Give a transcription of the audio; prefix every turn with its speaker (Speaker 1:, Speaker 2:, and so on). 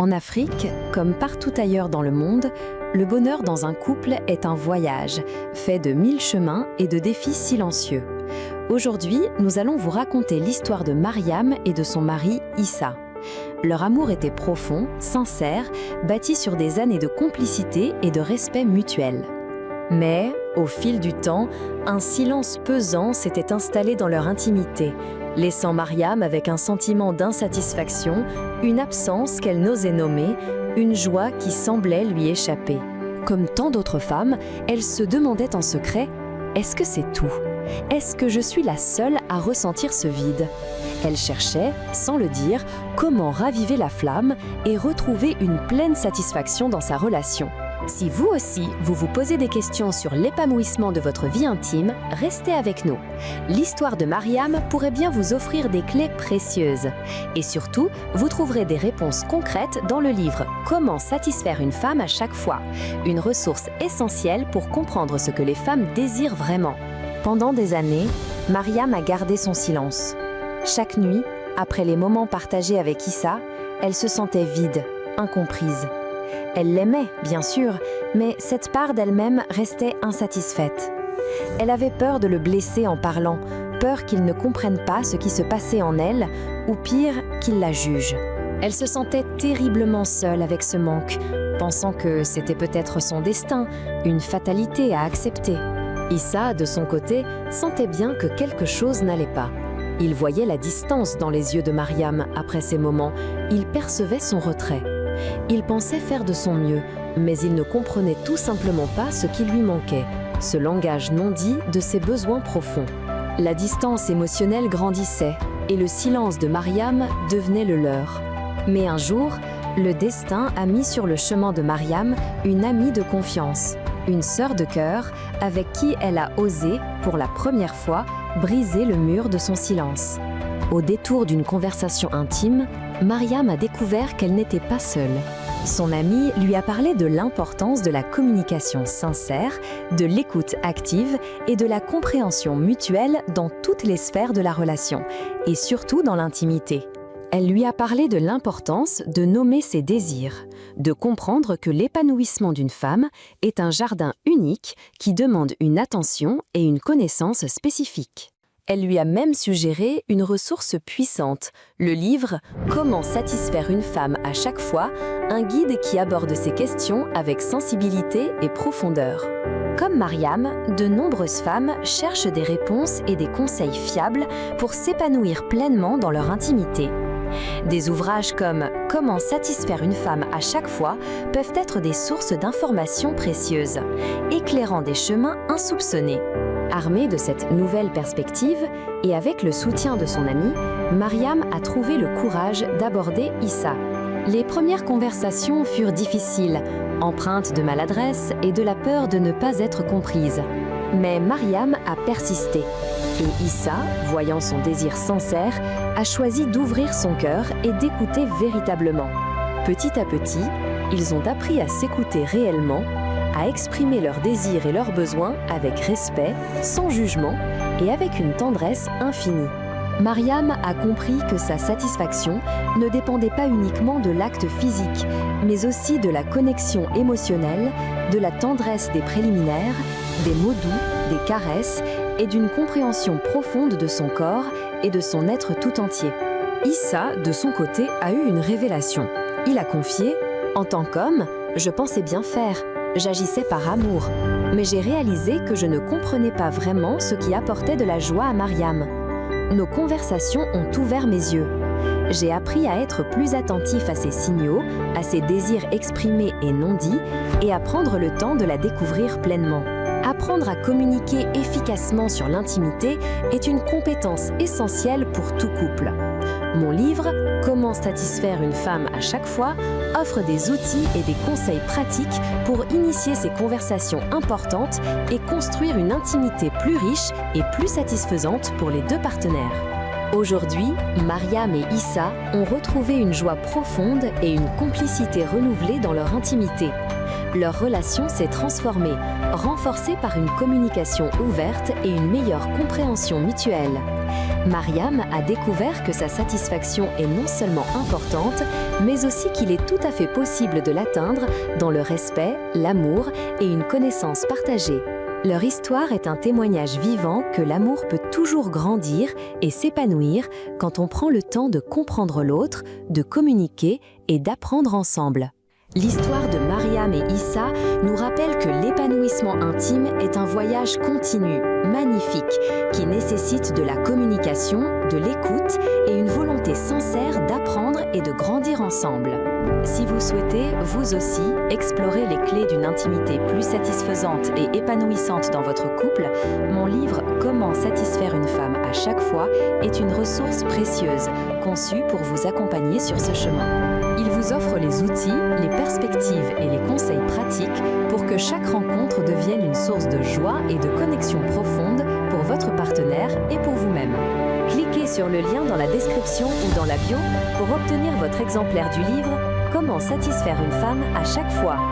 Speaker 1: En Afrique, comme partout ailleurs dans le monde, le bonheur dans un couple est un voyage, fait de 1000 chemins et de défis silencieux. Aujourd'hui, nous allons vous raconter l'histoire de Mariam et de son mari Issa. Leur amour était profond, sincère, bâti sur des années de complicité et de respect mutuel. Mais, au fil du temps, un silence pesant s'était installé dans leur intimité, laissant Mariam avec un sentiment d'insatisfaction, une absence qu'elle n'osait nommer, une joie qui semblait lui échapper. Comme tant d'autres femmes, elle se demandait en secret « Est-ce que c'est tout ? Est-ce que je suis la seule à ressentir ce vide ?» Elle cherchait, sans le dire, comment raviver la flamme et retrouver une pleine satisfaction dans sa relation. Si vous aussi, vous vous posez des questions sur l'épanouissement de votre vie intime, restez avec nous. L'histoire de Mariam pourrait bien vous offrir des clés précieuses. Et surtout, vous trouverez des réponses concrètes dans le livre « Comment satisfaire une femme à chaque fois », une ressource essentielle pour comprendre ce que les femmes désirent vraiment. Pendant des années, Mariam a gardé son silence. Chaque nuit, après les moments partagés avec Issa, elle se sentait vide, incomprise. Elle l'aimait, bien sûr, mais cette part d'elle-même restait insatisfaite. Elle avait peur de le blesser en parlant, peur qu'il ne comprenne pas ce qui se passait en elle, ou pire, qu'il la juge. Elle se sentait terriblement seule avec ce manque, pensant que c'était peut-être son destin, une fatalité à accepter. Issa, de son côté, sentait bien que quelque chose n'allait pas. Il voyait la distance dans les yeux de Mariam après ces moments, il percevait son retrait. Il pensait faire de son mieux, mais il ne comprenait tout simplement pas ce qui lui manquait, ce langage non dit de ses besoins profonds. La distance émotionnelle grandissait et le silence de Mariam devenait le leur. Mais un jour, le destin a mis sur le chemin de Mariam une amie de confiance, une sœur de cœur avec qui elle a osé, pour la première fois, briser le mur de son silence. Au détour d'une conversation intime, Mariam a découvert qu'elle n'était pas seule. Son amie lui a parlé de l'importance de la communication sincère, de l'écoute active et de la compréhension mutuelle dans toutes les sphères de la relation, et surtout dans l'intimité. Elle lui a parlé de l'importance de nommer ses désirs, de comprendre que l'épanouissement d'une femme est un jardin unique qui demande une attention et une connaissance spécifiques. Elle lui a même suggéré une ressource puissante, le livre « Comment satisfaire une femme à chaque fois », un guide qui aborde ces questions avec sensibilité et profondeur. Comme Mariam, de nombreuses femmes cherchent des réponses et des conseils fiables pour s'épanouir pleinement dans leur intimité. Des ouvrages comme « Comment satisfaire une femme à chaque fois » peuvent être des sources d'informations précieuses, éclairant des chemins insoupçonnés. Armée de cette nouvelle perspective et avec le soutien de son amie, Mariam a trouvé le courage d'aborder Issa. Les premières conversations furent difficiles, empreintes de maladresse et de la peur de ne pas être comprise. Mais Mariam a persisté et Issa, voyant son désir sincère, a choisi d'ouvrir son cœur et d'écouter véritablement. Petit à petit, ils ont appris à s'écouter réellement, à exprimer leurs désirs et leurs besoins avec respect, sans jugement et avec une tendresse infinie. Mariam a compris que sa satisfaction ne dépendait pas uniquement de l'acte physique, mais aussi de la connexion émotionnelle, de la tendresse des préliminaires, des mots doux, des caresses et d'une compréhension profonde de son corps et de son être tout entier. Issa, de son côté, a eu une révélation. Il a confié « En tant qu'homme, je pensais bien faire. J'agissais par amour, mais j'ai réalisé que je ne comprenais pas vraiment ce qui apportait de la joie à Mariam. Nos conversations ont ouvert mes yeux. J'ai appris à être plus attentif à ses signaux, à ses désirs exprimés et non dits, et à prendre le temps de la découvrir pleinement. Apprendre à communiquer efficacement sur l'intimité est une compétence essentielle pour tout couple. Mon livre « Comment satisfaire une femme à chaque fois » offre des outils et des conseils pratiques pour initier ces conversations importantes et construire une intimité plus riche et plus satisfaisante pour les deux partenaires. Aujourd'hui, Mariam et Issa ont retrouvé une joie profonde et une complicité renouvelée dans leur intimité. Leur relation s'est transformée, renforcée par une communication ouverte et une meilleure compréhension mutuelle. Mariam a découvert que sa satisfaction est non seulement importante, mais aussi qu'il est tout à fait possible de l'atteindre dans le respect, l'amour et une connaissance partagée. Leur histoire est un témoignage vivant que l'amour peut toujours grandir et s'épanouir quand on prend le temps de comprendre l'autre, de communiquer et d'apprendre ensemble. L'histoire de Mariam et Issa nous rappelle que l'épanouissement intime est un voyage continu, magnifique, qui nécessite de la communication, de l'écoute et une volonté sincère d'apprendre et de grandir ensemble. Si vous souhaitez, vous aussi, explorer les clés d'une intimité plus satisfaisante et épanouissante dans votre couple, mon livre « Comment satisfaire une femme à chaque fois » est une ressource précieuse, conçue pour vous accompagner sur ce chemin. Il vous offre les outils, les perspectives et les conseils pratiques pour que chaque rencontre devienne une source de joie et de connexion profonde pour votre partenaire et pour vous-même. Cliquez sur le lien dans la description ou dans la bio pour obtenir votre exemplaire du livre « Comment satisfaire une femme à chaque fois ».